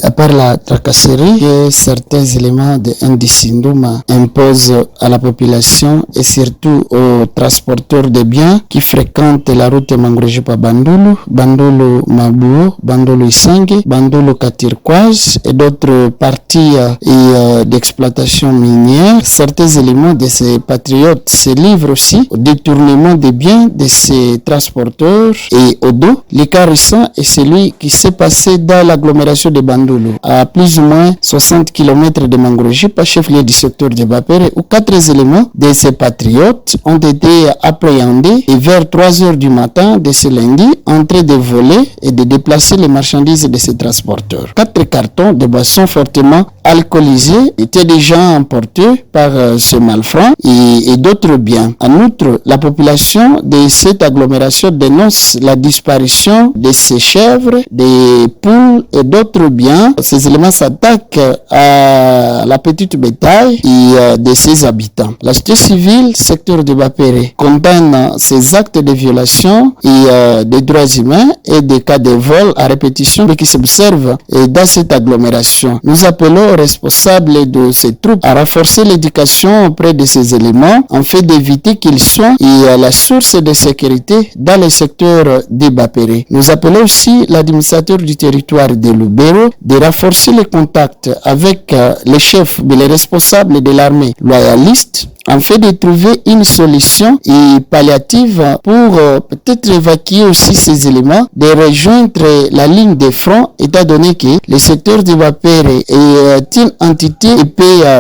à part la tracasserie que certains éléments de Ndisinduma imposent à la population et surtout aux transporteurs de biens qui fréquentent la route Mangurejipa-Bandulu, Bandulu-Mabuo, Bandulu-Isange, Bandulu-Katirkwaz et d'autres parties d'exploitation minière. Certains éléments de ces patriotes se livrent aussi au détournement des biens de ces transporteurs et au dos. Le cas récent est celui qui s'est passé dans l'agglomération de Bandulu, à plus ou moins 60 km de Mangurejipa, chef-lieu du secteur de Bapere, où 4 éléments de ces patriotes ont été appréhendés et vers 3 heures du matin de ce lundi, en train de voler et de déplacer les marchandises de ces transporteurs. 4 cartons de boissons fortement alcoolisées étaient déjà emportés par ce malfrats et d'autres biens. En outre, la population de cette agglomération dénonce la disparition de ces chèvres, des poules et d'autres biens. Ces éléments s'attaquent à la petite bétail et de ses habitants. La société civile, secteur de Bapere, condamne ces actes de violation et des droits humains et des cas de vol à répétition qui s'observent dans cette agglomération. Nous appelons aux responsables de ces troupes à renforcer l'éducation auprès de ces éléments en fait d'éviter qu'ils soient la source de sécurité dans le secteur de Bapere. Nous appelons aussi l'administrateur du territoire de Lubero de renforcer les contacts avec les chefs, les responsables de l'armée loyaliste en fait de trouver une solution et palliative pour peut-être évacuer aussi ces éléments, de rejoindre la ligne de front, étant donné que le secteur de Bapere est une entité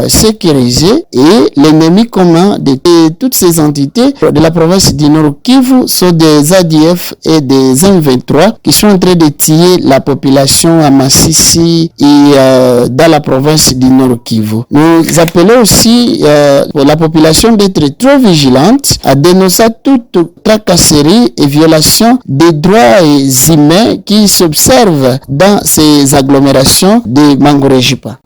sécurisée et l'ennemi commun de toutes ces entités de la province du Nord Kivu sont des ADF et des M23 qui sont en train de tuer la population à Massissi et dans la province du Nord Kivu. Nous appelons aussi pour la population d'être trop vigilante à dénoncer toute tracasserie et violation des droits humains qui s'observent dans ces agglomérations de Mangurejipa.